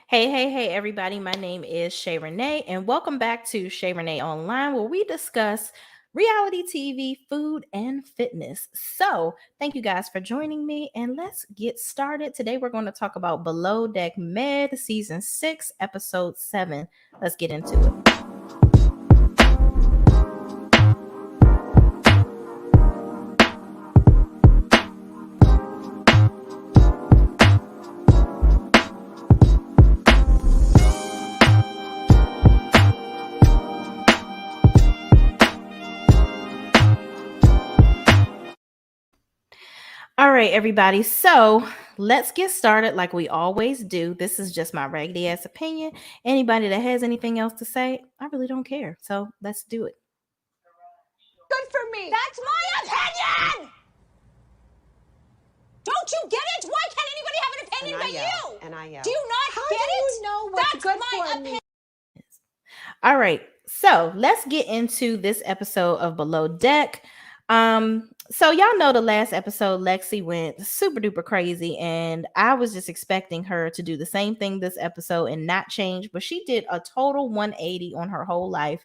Hey, everybody. My name is Shay Renee, and welcome back to Shay Renee Online, where we discuss reality TV, food, and fitness. So, thank you guys for joining me, and let's get started. Today, we're going to talk about Below Deck Med, Season 6, Episode 7. Let's get into it. All right, everybody. So let's get started like we always do. This is just my raggedy ass opinion. Anybody that has anything else to say, I really don't care. So let's do it. Good for me. That's my opinion! Don't you get it? Why can't anybody have an opinion but you? And I yell. Do you not How get do it? you know what's That's good my for opinion. me? All right. So let's get into this episode of Below Deck. So y'all know the last episode, Lexi went super duper crazy, and I was just expecting her to do the same thing this episode and not change, but she did a total 180 on her whole life.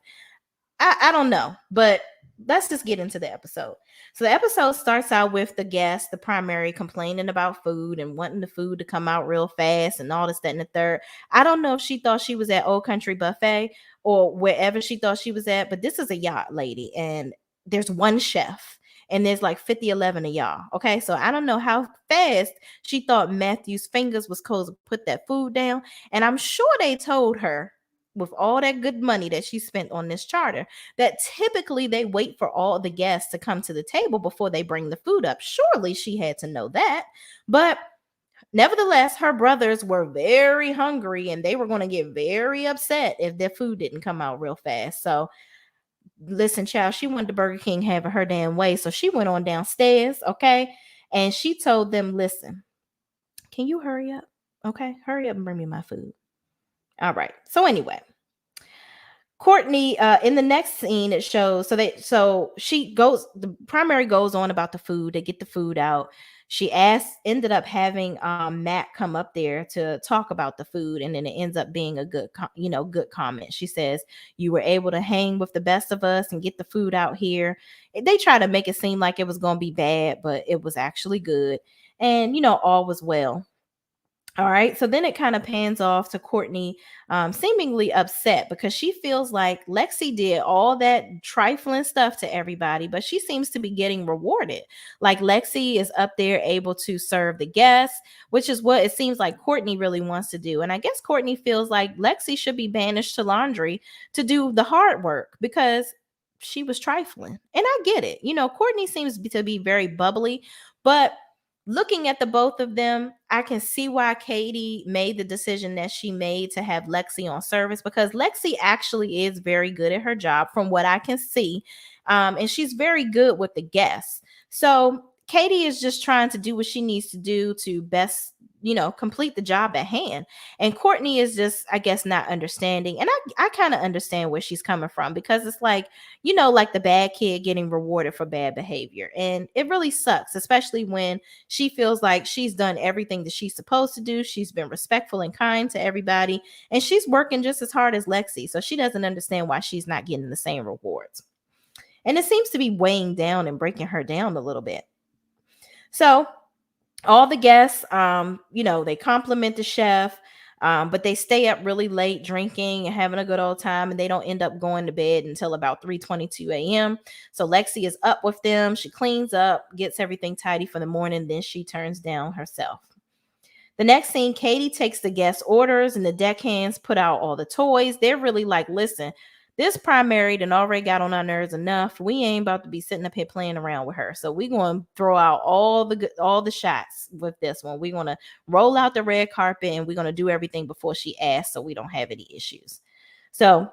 I don't know, but let's just get into the episode. So the episode starts out with the guest, the primary, complaining about food and wanting the food to come out real fast and all this, that, and the third. I don't know if she thought she was at Old Country Buffet or wherever she thought she was at, but this is a yacht lady, and there's one chef. And there's like 50, 11 of y'all. Okay. So I don't know how fast she thought Matthew's fingers was supposed to put that food down. And I'm sure they told her, with all that good money that she spent on this charter, that typically they wait for all the guests to come to the table before they bring the food up. Surely she had to know that. But nevertheless, her brothers were very hungry and they were going to get very upset if their food didn't come out real fast. So listen, child, she wanted the Burger King having her damn way. So she went on downstairs, okay? And she told them, listen, can you hurry up? Okay, hurry up and bring me my food. All right. So anyway, Courtney, in the next scene, it shows so she goes, the primary goes on about the food. They get the food out. She ended up having Matt come up there to talk about the food, and then it ends up being a good comment. She says, "You were able to hang with the best of us and get the food out here." They try to make it seem like it was going to be bad, but it was actually good, and all was well. All right. So then it kind of pans off to Courtney, seemingly upset because she feels like Lexi did all that trifling stuff to everybody, but she seems to be getting rewarded. Like Lexi is up there able to serve the guests, which is what it seems like Courtney really wants to do. And I guess Courtney feels like Lexi should be banished to laundry to do the hard work because she was trifling. And I get it. Courtney seems to be very bubbly, but looking at the both of them, I can see why Katie made the decision that she made to have Lexi on service, because Lexi actually is very good at her job from what I can see. And she's very good with the guests. So Katie is just trying to do what she needs to do to best, complete the job at hand. And Courtney is just, I guess, not understanding. And I kind of understand where she's coming from, because it's like, like the bad kid getting rewarded for bad behavior. And it really sucks, especially when she feels like she's done everything that she's supposed to do. She's been respectful and kind to everybody, and she's working just as hard as Lexi. So she doesn't understand why she's not getting the same rewards. And it seems to be weighing down and breaking her down a little bit. So all the guests, they compliment the chef, but they stay up really late drinking and having a good old time, and they don't end up going to bed until about 3:22 a.m. So Lexi is up with them. She cleans up, gets everything tidy for the morning, then she turns down herself. The next scene, Katie takes the guest orders and the deckhands put out all the toys. They're really like, listen, this primary done already got on our nerves enough. We ain't about to be sitting up here playing around with her. So we're going to throw out all the shots with this one. We're going to roll out the red carpet and we're going to do everything before she asks so we don't have any issues. So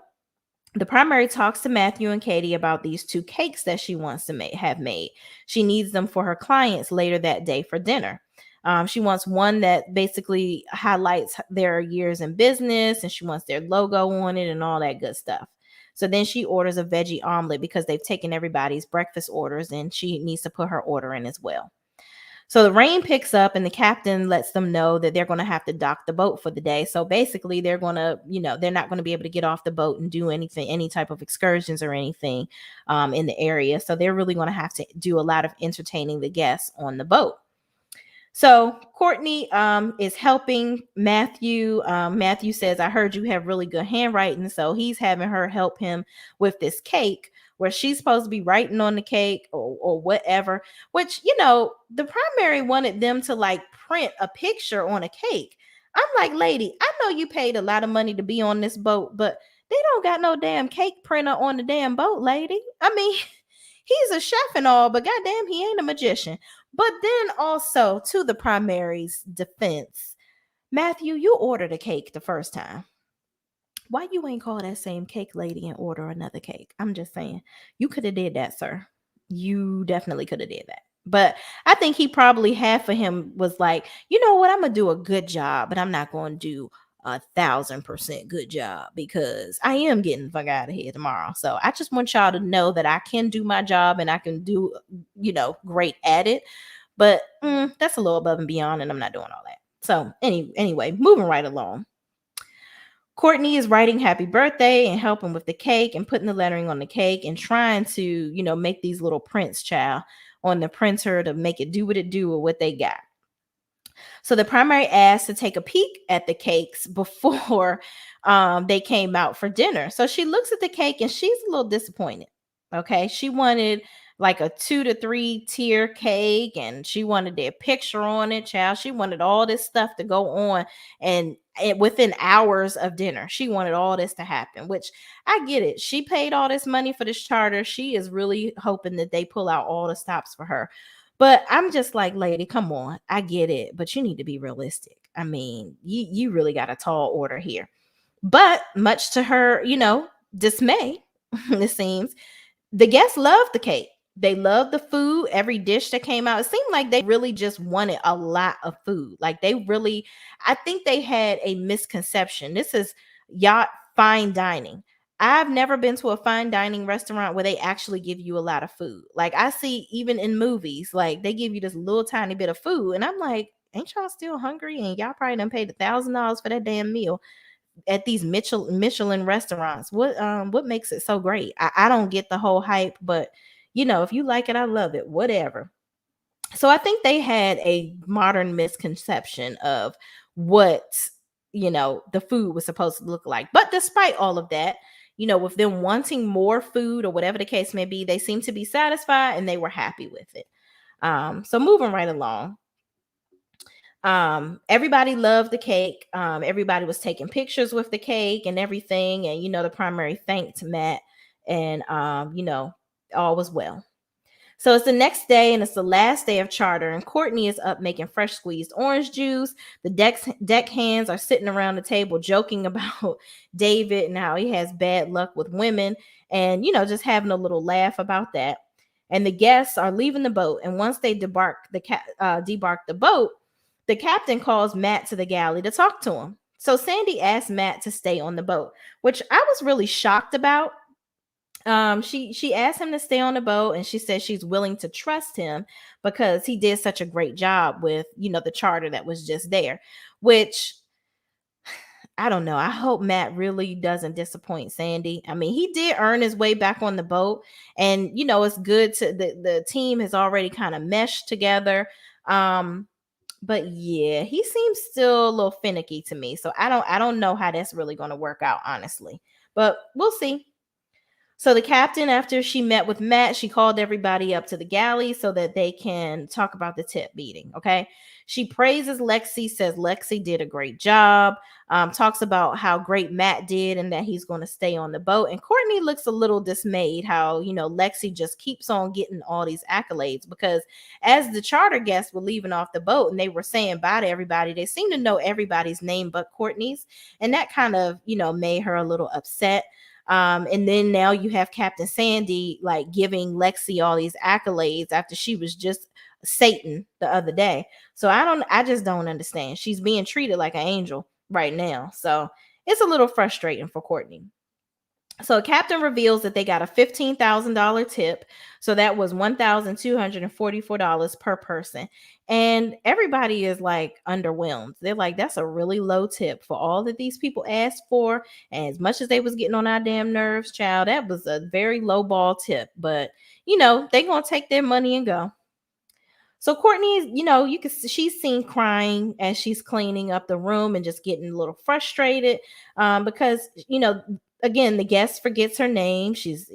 the primary talks to Matthew and Katie about these two cakes that she wants to have made. She needs them for her clients later that day for dinner. She wants one that basically highlights their years in business, and she wants their logo on it and all that good stuff. So then she orders a veggie omelet because they've taken everybody's breakfast orders, and she needs to put her order in as well. So the rain picks up and the captain lets them know that they're going to have to dock the boat for the day. So basically they're going to, they're not going to be able to get off the boat and do anything, any type of excursions or anything in the area. So they're really going to have to do a lot of entertaining the guests on the boat. So Courtney is helping Matthew. Matthew says, I heard you have really good handwriting. So he's having her help him with this cake where she's supposed to be writing on the cake or whatever, which, the primary wanted them to like print a picture on a cake. I'm like, lady, I know you paid a lot of money to be on this boat, but they don't got no damn cake printer on the damn boat, lady. I mean, he's a chef and all, but goddamn, he ain't a magician. But then also to the primary's defense, Matthew, you ordered a cake the first time. Why you ain't call that same cake lady and order another cake? I'm just saying, you could have did that, sir. You definitely could have did that. But I think he probably had for him was like, you know what, I'm gonna do a good job, but I'm not gonna do 1,000% good job because I am getting the fuck out of here tomorrow. So I just want y'all to know that I can do my job and I can do, great at it. But that's a little above and beyond, and I'm not doing all that. So anyway, moving right along. Courtney is writing happy birthday and helping with the cake and putting the lettering on the cake and trying to, make these little prints, child, on the printer to make it do what it do with what they got. So the primary asked to take a peek at the cakes before they came out for dinner. So she looks at the cake and she's a little disappointed. Okay. She wanted like a 2 to 3 tier cake and she wanted their picture on it, child. She wanted all this stuff to go on and within hours of dinner. She wanted all this to happen, which I get it. She paid all this money for this charter. She is really hoping that they pull out all the stops for her. But I'm just like, lady, come on. I get it, but you need to be realistic. I mean, you really got a tall order here. But much to her, dismay, it seems, the guests loved the cake. They loved the food, every dish that came out. It seemed like they really just wanted a lot of food. Like I think they had a misconception. This is yacht fine dining. I've never been to a fine dining restaurant where they actually give you a lot of food. Like I see even in movies, like they give you this little tiny bit of food. And I'm like, ain't y'all still hungry? And y'all probably done paid $1,000 for that damn meal at these Michelin restaurants. What makes it so great? I don't get the whole hype, but if you like it, I love it, whatever. So I think they had a modern misconception of what, the food was supposed to look like. But despite all of that, with them wanting more food or whatever the case may be, they seemed to be satisfied and they were happy with it. So moving right along. Everybody loved the cake. Everybody was taking pictures with the cake and everything. And, the primary thanked Matt and, all was well. So it's the next day and it's the last day of charter and Courtney is up making fresh squeezed orange juice. The deck hands are sitting around the table joking about David and how he has bad luck with women and, just having a little laugh about that. And the guests are leaving the boat. And once they debark the boat, the captain calls Matt to the galley to talk to him. So Sandy asked Matt to stay on the boat, which I was really shocked about. She asked him to stay on the boat and she said she's willing to trust him because he did such a great job with, the charter that was just there, which I don't know. I hope Matt really doesn't disappoint Sandy. I mean, he did earn his way back on the boat and, it's good to the team has already kind of meshed together. But yeah, he seems still a little finicky to me. So I don't know how that's really going to work out, honestly, but we'll see. So the captain, after she met with Matt, she called everybody up to the galley so that they can talk about the tip meeting. Okay. She praises Lexi, says Lexi did a great job, talks about how great Matt did and that he's going to stay on the boat. And Courtney looks a little dismayed how, Lexi just keeps on getting all these accolades because as the charter guests were leaving off the boat and they were saying bye to everybody, they seem to know everybody's name but Courtney's. And that kind of, made her a little upset. And then now you have Captain Sandy like giving Lexi all these accolades after she was just Satan the other day. So I just don't understand. She's being treated like an angel right now. So it's a little frustrating for Courtney. So captain reveals that they got a $15,000 tip. So that was $1,244 per person. And everybody is like underwhelmed. They're like, that's a really low tip for all that these people asked for. And as much as they was getting on our damn nerves, child, that was a very low ball tip. But they gonna take their money and go. So Courtney, she's seen crying as she's cleaning up the room and just getting a little frustrated because again, the guest forgets her name. She's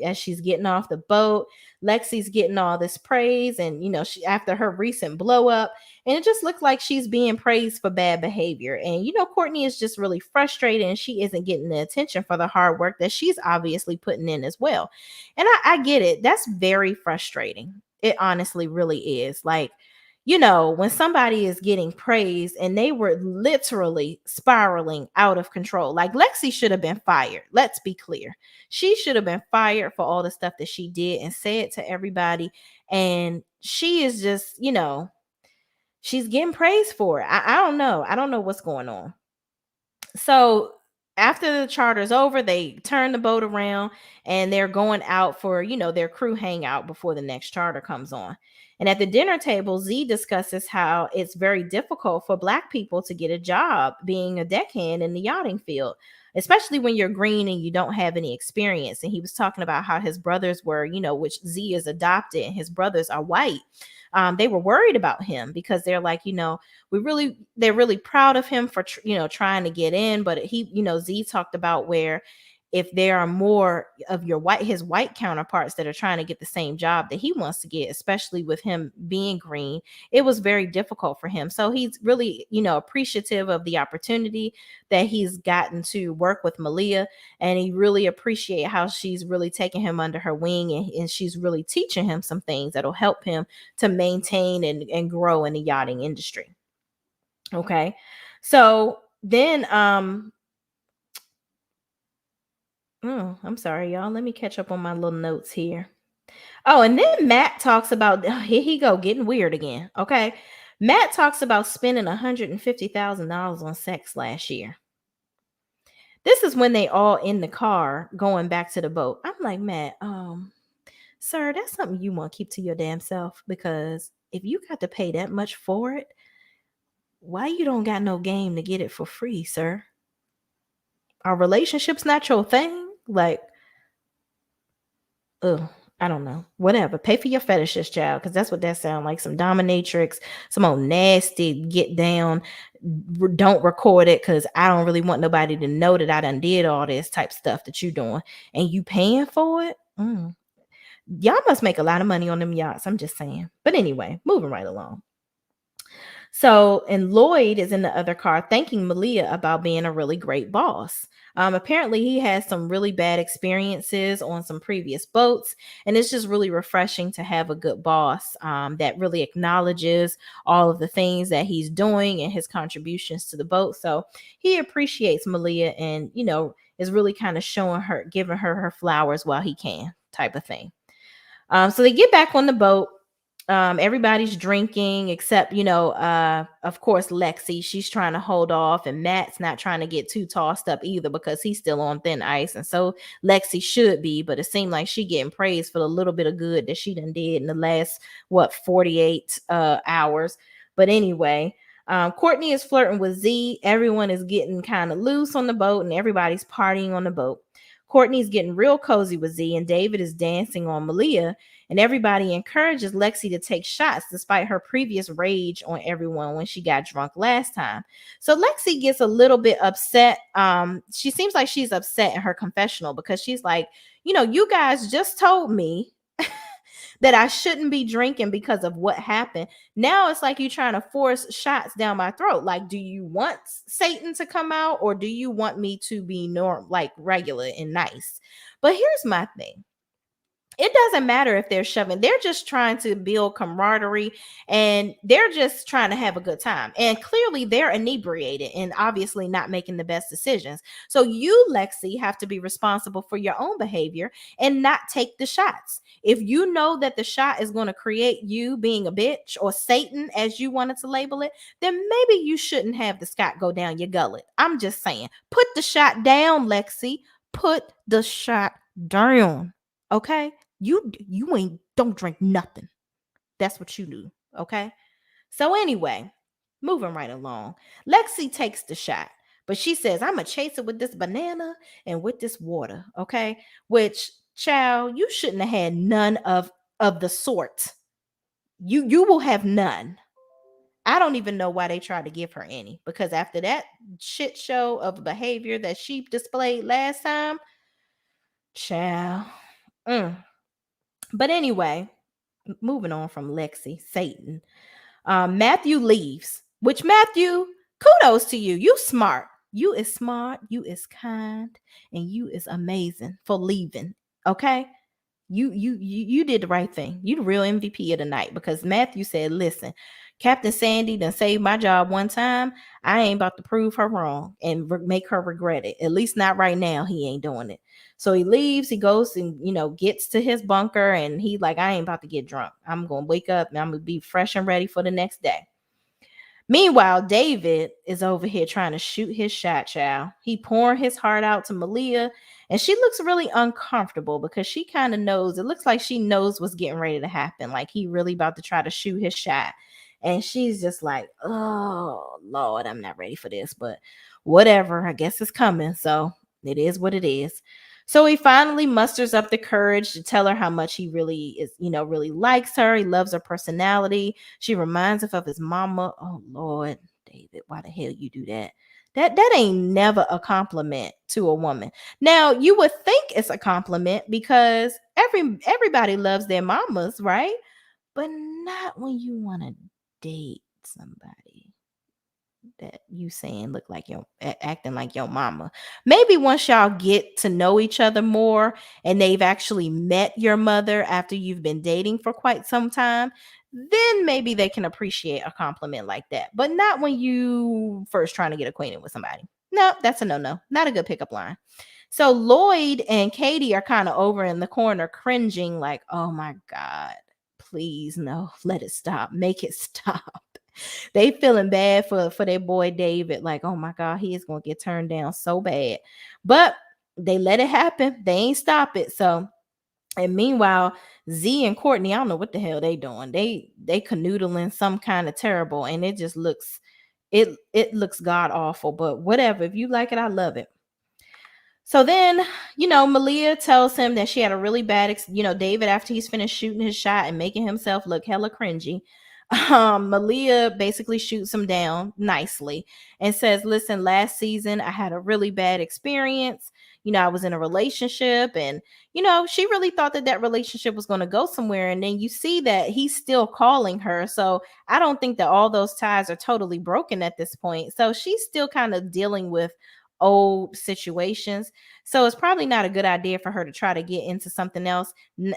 getting off the boat. Lexi's getting all this praise, and she after her recent blow up, and it just looked like she's being praised for bad behavior. And Courtney is just really frustrated, and she isn't getting the attention for the hard work that she's obviously putting in as well. And I get it. That's very frustrating. It honestly really is. Like, when somebody is getting praised and they were literally spiraling out of control, like Lexi should have been fired. Let's be clear. She should have been fired for all the stuff that she did and said to everybody. And she is just, she's getting praised for it. I don't know. I don't know what's going on. So after the charter's over, they turn the boat around and they're going out for, their crew hangout before the next charter comes on. And at the dinner table, Z discusses how it's very difficult for Black people to get a job being a deckhand in the yachting field, especially when you're green and you don't have any experience. And he was talking about how his brothers were, which Z is adopted and his brothers are white. They were worried about him because they're like, they're really proud of him for, trying to get in. But Z talked about where if there are more of his white counterparts that are trying to get the same job that he wants to get, especially with him being green, it was very difficult for him. So he's really, appreciative of the opportunity that he's gotten to work with Malia. And he really appreciate how she's really taking him under her wing, and she's really teaching him some things that'll help him to maintain and grow in the yachting industry. Okay. So then, I'm sorry, y'all. Let me catch up on my little notes here. Oh, and then Matt talks about, here he go, getting weird again. Okay. Matt talks about spending $150,000 on sex last year. This is when they all in the car going back to the boat. I'm like, Matt, sir, that's something you want to keep to your damn self, because if you got to pay that much for it, why you don't got no game to get it for free, sir? Our relationship's not your thing? Like, I don't know. Whatever. Pay for your fetishes, child, because that's what that sounds like. Some dominatrix, some old nasty get down. Don't record it because I don't really want nobody to know that I done did all this type stuff that you doing. And you paying for it? Y'all must make a lot of money on them yachts. I'm just saying. But anyway, moving right along. So, and Lloyd is in the other car thanking Malia about being a really great boss. Apparently, he has some really bad experiences on some previous boats, and it's just really refreshing to have a good boss that really acknowledges all of the things that he's doing and his contributions to the boat. So he appreciates Malia and, is really kind of giving her flowers while he can, type of thing. So they get back on the boat. Everybody's drinking except, of course, Lexi. She's trying to hold off, and Matt's not trying to get too tossed up either because he's still on thin ice. And so Lexi should be, but it seemed like she getting praised for the little bit of good that she done did in the last, 48 hours. But anyway, Courtney is flirting with Z. Everyone is getting kind of loose on the boat, and everybody's partying on the boat. Courtney's getting real cozy with Z, and David is dancing on Malia, and everybody encourages Lexi to take shots despite her previous rage on everyone when she got drunk last time. So Lexi gets a little bit upset. She seems like she's upset in her confessional because she's like, you guys just told me that I shouldn't be drinking because of what happened. Now it's like you trying to force shots down my throat. Like, do you want Satan to come out, or do you want me to be regular and nice? But here's my thing. It doesn't matter if they're shoving. They're just trying to build camaraderie, and they're just trying to have a good time. And clearly they're inebriated and obviously not making the best decisions. So you, Lexi, have to be responsible for your own behavior and not take the shots. If you know that the shot is going to create you being a bitch, or Satan, as you wanted to label it, then maybe you shouldn't have the Scott go down your gullet. I'm just saying, put the shot down, Lexi. put the shot down. Okay? You don't drink nothing. That's what you do. Okay? So anyway, moving right along. Lexi takes the shot, but she says, I'm gonna chase it with this banana and with this water. Okay? Which, child, you shouldn't have had none of the sort. You will have none. I don't even know why they tried to give her any, because after that shit show of behavior that she displayed last time, child. But anyway, moving on from Lexi, Satan. Matthew leaves, which Matthew, kudos to you. You smart. You is smart. You is kind. And you is amazing for leaving. Okay? You did the right thing. You the real MVP of the night, because Matthew said, listen, Captain Sandy done saved my job one time. I ain't about to prove her wrong and make her regret it. At least not right now. He ain't doing it. So he leaves, he goes and, gets to his bunker, and he like, I ain't about to get drunk. I'm going to wake up and I'm going to be fresh and ready for the next day. Meanwhile, David is over here trying to shoot his shot, child. He pouring his heart out to Malia, and she looks really uncomfortable because she kind of knows, it looks like she knows what's getting ready to happen. Like he really about to try to shoot his shot. And she's just like, oh, Lord, I'm not ready for this, but whatever. I guess it's coming. So it is what it is. So he finally musters up the courage to tell her how much he really is, really likes her. He loves her personality. She reminds him of his mama. Oh, Lord, David, why the hell you do that? That ain't never a compliment to a woman. Now, you would think it's a compliment because everybody loves their mamas, right? But not when you want to date somebody that you saying look like your acting like your mama. Maybe once y'all get to know each other more and they've actually met your mother after you've been dating for quite some time, then maybe they can appreciate a compliment like that. But not when you first trying to get acquainted with somebody. No, that's a no. Not a good pickup line. So Lloyd and Katie are kind of over in the corner cringing like, oh my God, please no, let it stop. Make it stop. They feeling bad for their boy David, like, oh my God, he is gonna get turned down so bad. But they let it happen. They ain't stop it. So, and meanwhile, Z and Courtney, I don't know what the hell they doing. They canoodling some kind of terrible, and it just looks it looks god awful. But whatever. If you like it, I love it. So then, Malia tells him that she had a really bad, David, after he's finished shooting his shot and making himself look hella cringy, Malia basically shoots him down nicely and says, listen, last season I had a really bad experience. I was in a relationship and, she really thought that relationship was going to go somewhere. And then you see that he's still calling her. So I don't think that all those ties are totally broken at this point. So she's still kind of dealing with old situations. So it's probably not a good idea for her to try to get into something else,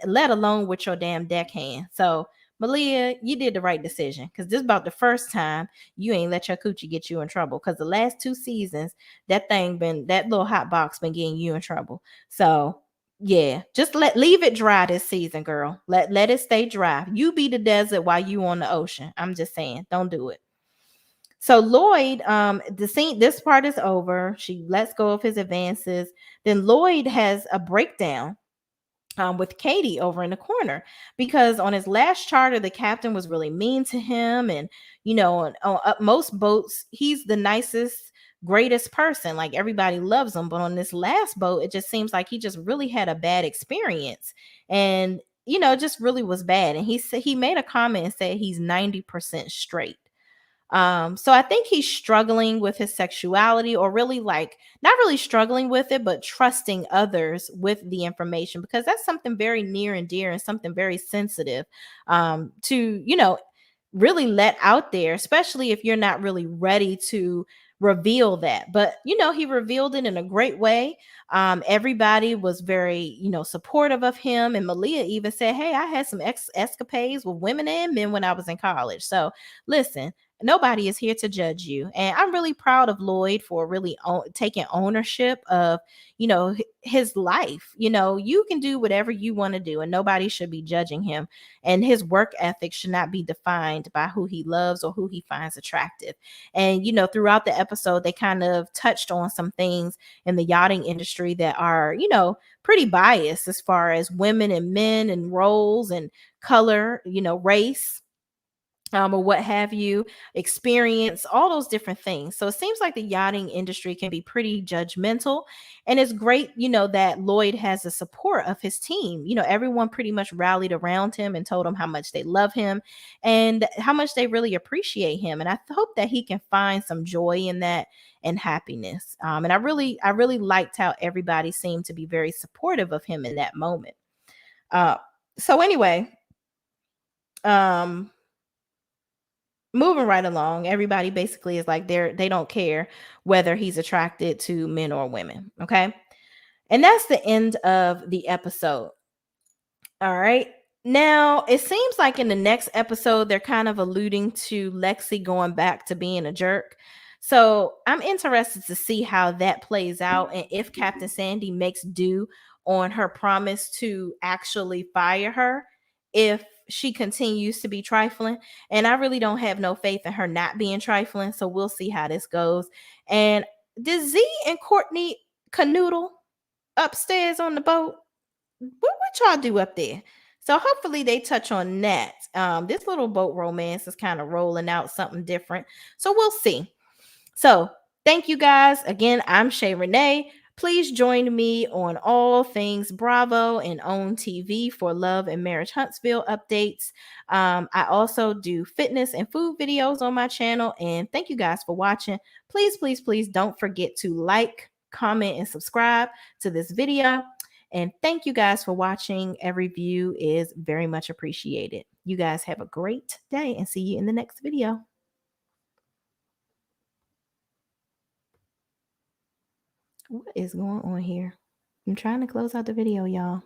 let alone with your damn deckhand. So Malia, you did the right decision, because this is about the first time you ain't let your coochie get you in trouble, because the last 2 seasons that little hot box been getting you in trouble. So yeah, just leave it dry this season, girl. Let it stay dry. You be the desert while you on the ocean. I'm just saying, don't do it. So Lloyd, this part is over. She lets go of his advances. Then Lloyd has a breakdown with Katie over in the corner, because on his last charter, the captain was really mean to him. And, on most boats, he's the nicest, greatest person. Like everybody loves him. But on this last boat, it just seems like he just really had a bad experience. And, it just really was bad. And he made a comment and said he's 90% straight. So I think he's struggling with his sexuality, or really like not really struggling with it, but trusting others with the information, because that's something very near and dear and something very sensitive to really let out there, especially if you're not really ready to reveal that. But he revealed it in a great way. Everybody was very supportive of him, and Malia even said, hey, I had some escapades with women and men when I was in college. So listen, Nobody is here to judge you. And I'm really proud of Lloyd for really taking ownership of, his life. You can do whatever you want to do and nobody should be judging him. And his work ethic should not be defined by who he loves or who he finds attractive. And, throughout the episode, they kind of touched on some things in the yachting industry that are, pretty biased as far as women and men and roles and color, race, or what have you, experience, all those different things. So it seems like the yachting industry can be pretty judgmental. And it's great, that Lloyd has the support of his team. Everyone pretty much rallied around him and told him how much they love him and how much they really appreciate him. And I hope that he can find some joy in that and happiness. And I really liked how everybody seemed to be very supportive of him in that moment. So anyway, moving right along, everybody basically is like they don't care whether he's attracted to men or women. Okay. And that's the end of the episode. All right. Now, it seems like in the next episode, they're kind of alluding to Lexi going back to being a jerk. So I'm interested to see how that plays out and if Captain Sandy makes do on her promise to actually fire her if she continues to be trifling. And I really don't have no faith in her not being trifling. So we'll see how this goes. And did Z and Courtney canoodle upstairs on the boat? What y'all do up there? So hopefully they touch on that. This little boat romance is kind of rolling out something different. So we'll see. So thank you guys. Again, I'm Shay Renee. Please join me on all things Bravo and OWN TV for Love and Marriage Huntsville updates. I also do fitness and food videos on my channel. And thank you guys for watching. Please, please, please don't forget to like, comment, and subscribe to this video. And thank you guys for watching. Every view is very much appreciated. You guys have a great day and see you in the next video. What is going on here? I'm trying to close out the video, y'all.